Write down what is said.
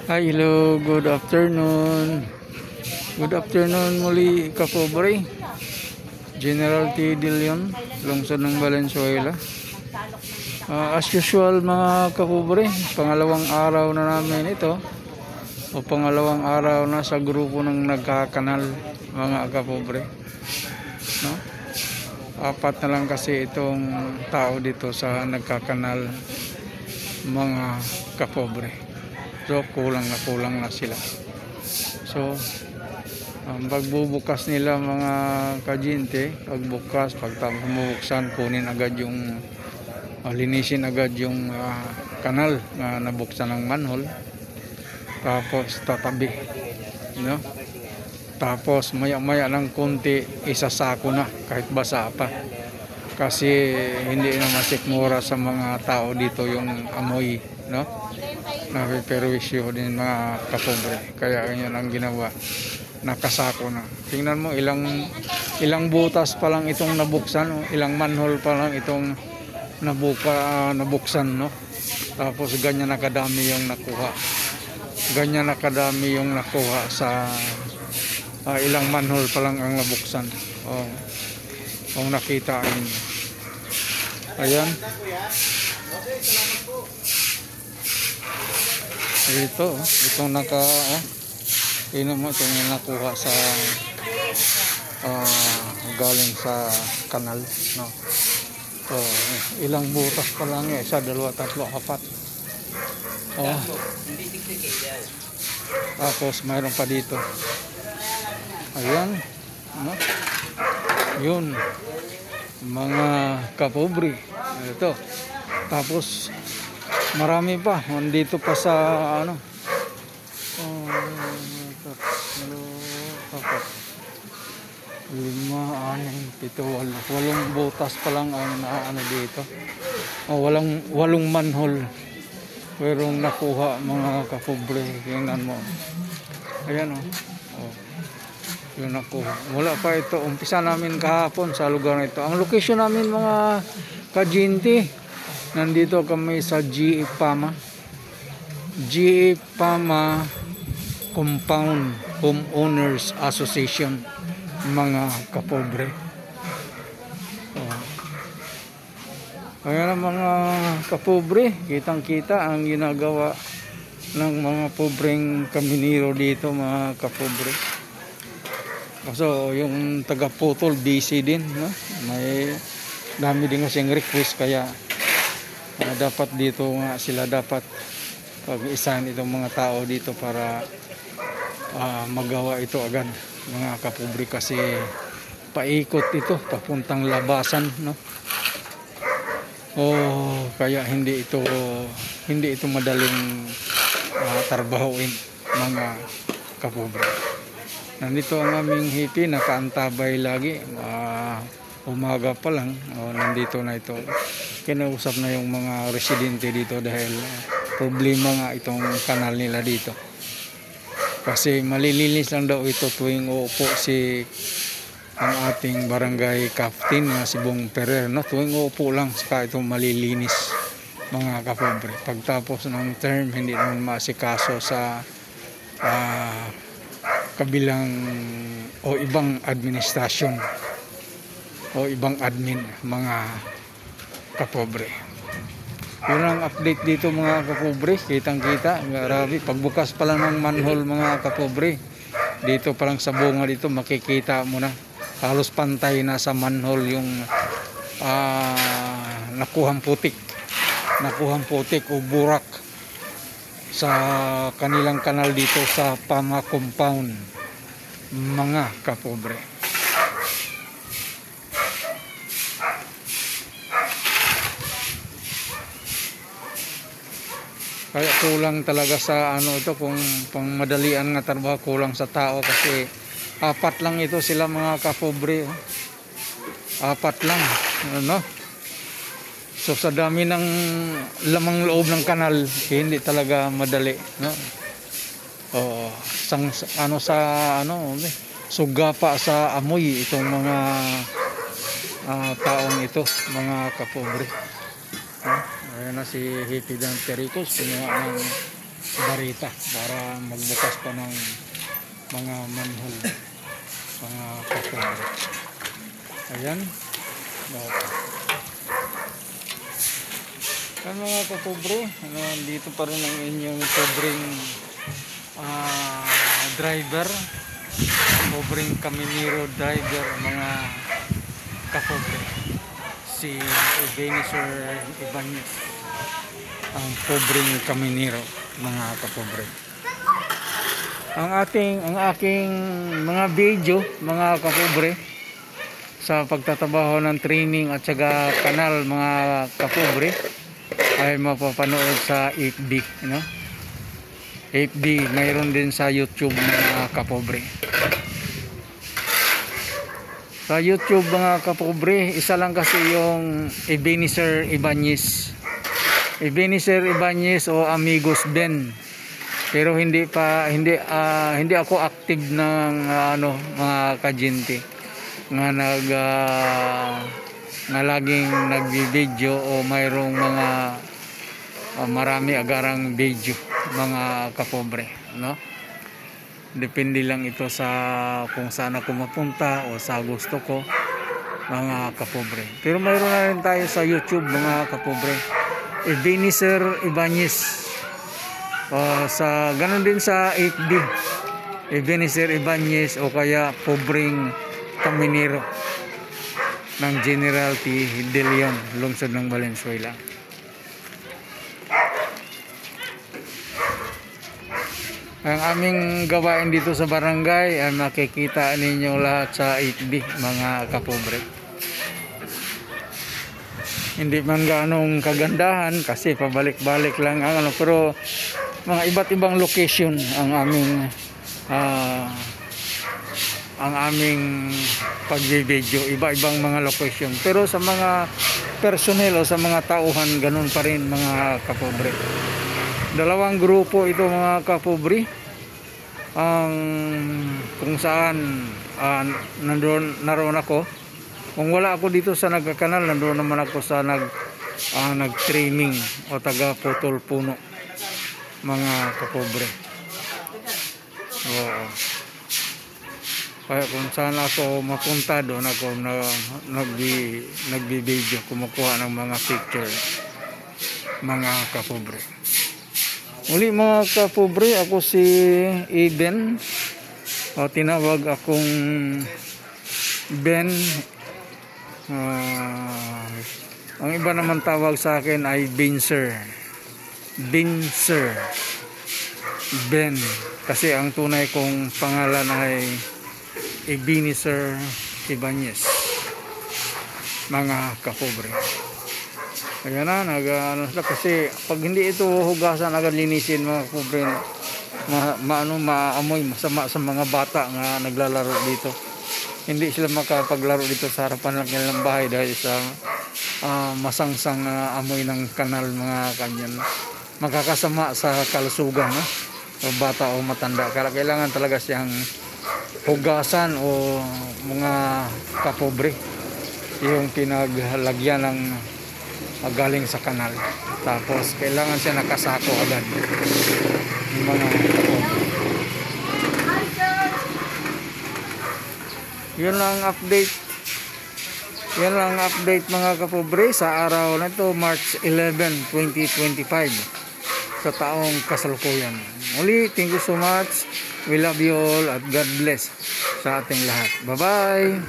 Hi, hello, good afternoon. Good afternoon muli, kapobre. General T. Dilion, lungsod ng Valenzuela. As usual mga kapobre, pangalawang araw na namin ito. O pangalawang araw na sa grupo ng nagkakanal mga kapobre. No? Apat na lang kasi itong tao dito sa nagkakanal mga kapobre. So kulang na sila. So pagbubukas nila mga kajinte, pagbukas, pagbubuksan, kunin agad yung linisin agad yung kanal na nabuksan ng manhole, tapos tatabi, no? Tapos maya ng konti isasako na kahit basa pa, kasi hindi na masikmura sa mga tao dito yung amoy, no? Napiperwisyo din mga kapobre, kaya ganyan ang ginawa, nakasako na. Tingnan mo, ilang butas pa lang itong nabuksan, ilang manhole pa lang itong nabuksan, no? Tapos ganyan nakadami yung nakuha, sa ilang manhole pa lang ang nabuksan. Kung nakita ninyo, ayan itong tingnan mo, itong nakuha sa galing sa kanal, no? Ilang butas pa lang, isa, dalawa, tatlo, apat. Tapos mayroon pa dito, ayan, no? Yun mga kapobre, ito. Tapos marami pa nandito pa sa lima, anim, pito, walong butas pa lang ang dito. Walong manhole merong nakuha mga kapobre. Tingnan mo, ayan, yung nakuha. Wala pa ito, umpisa namin kahapon sa lugar na ito. Ang location namin mga kajinti, nandito kami sa GE Pama Compound Homeowners Association mga kapobre. Kaya mga kapobre, kitang-kita ang ginagawa ng mga pobreng kaminero dito mga kapobre. So yung taga-putol busy din, no? May dami din kasing request, kaya dapat dito nga sila dapat pag-isahan itong mga tao dito para magawa ito agad mga kapobre, kasi paikot ito papuntang labasan, no? Kaya hindi ito madaling trabahuin mga kapobre. Nandito ang aming hippie, nakaantabay lagi, umaga pa lang, nandito na ito. Kinausap na yung mga residente dito dahil problema nga itong kanal nila dito. Kasi malilinis lang daw ito tuwing uupo ang ating barangay captain na si Bong Ferrer, no? Tuwing uupo lang saka ito malilinis mga kapobre. Pagtapos ng term, hindi naman maasikaso sa kabilang o ibang administrasyon o ibang admin mga kapobre. Yun ang update dito mga kapobre. Kitang-kita, grabe, pagbukas pa lang ng manhole mga kapobre, dito pa lang sa bunga dito makikita mo na halos pantay na sa manhole yung nakuhang putik o burak sa kanilang kanal dito sa Pama Compound mga kapobre. Kaya kulang talaga sa ito, kung pang madalian nga trabaho, kulang sa tao, kasi apat lang ito sila mga kapobre. Apat lang, no? So sa dami ng lamang loob ng kanal, hindi talaga madali, no? Suga pa sa amoy itong mga taong ito mga kapobre. Ayan na si Hippie Dante Ricos, punya ng karita para magbukas pa ng mga manhole, mga kapobre. Ayan. Yan mga kapobre, dito pa rin ang inyong pobreng driver, pobreng Caminero driver, mga kapobre, si Ebenezer Ibanez, ang pobreng Caminero, mga kapobre. Ang aking mga video, mga kapobre, sa pagtatabaho ng training at saka kanal, mga kapobre, ay mapapanood sa FB, no? FB, mayroon din sa YouTube, mga kapobre. Sa YouTube, mga kapobre, isa lang kasi yung Ebenezer Ibanez. Ebenezer Ibanez o Amigos Ben. Pero hindi ako active ng mga kajinti nga nga laging nagbi-video o mayroong mga marami agarang video, mga kapobre, no? Depende lang ito sa kung saan ako mapunta o sa gusto ko, mga kapobre. Pero mayroon na rin tayo sa YouTube, mga kapobre, Ebenezer Ibanez. Sa ganun din sa FB, Ebenezer Ibanez, o kaya pobreng Caminero ng General T. De Leon, lungsod ng Valenzuela. Ang aming gawain dito sa barangay ay makikita ninyo lahat sa FB, mga kapobre. Hindi man ganong kagandahan kasi pabalik-balik lang ang pero mga iba't ibang location ang aming pag-video, iba-ibang mga location. Pero sa mga personnel o sa mga tauhan, ganun pa rin, mga kapobre. Dalawang grupo ito, mga kapobre, ang kung saan naroon ako. Kung wala ako dito sa nagkakanal, nandoon naman ako sa nag-training o taga-putol puno, mga kapobre. Oo. Kaya kung saan ako mapunta, doon ako nagbi-video, kumukuha ng mga picture, mga kapobre. Muli, mga kapobre, ako si Eden, o tinawag akong Ben. Ang iba naman tawag sa akin ay Binser, Ben, kasi ang tunay kong pangalan ay Ebenezer Ibanez, mga kapobre. Kaya kasi pag hindi ito hugasan agad, linisin, mga kapobre, maamoy masama sa mga bata nga naglalaro dito. Hindi sila makapaglaro dito sa harapan ng kanilang bahay dahil sa masangsang amoy ng kanal, mga kanyan. Makakasama sa kalusugan, no? O bata o matanda. Kailangan talaga siyang hugasan, o mga kapobre, yung pinaglagyan ng galing sa kanal. Tapos kailangan siya nakasako agad, yung mga kapobre. Yan lang update, mga kapobre, sa araw na ito, March 11, 2025, sa taong kasalukuyan. Muli, thank you so much. We love you all at God bless sa ating lahat. Bye-bye!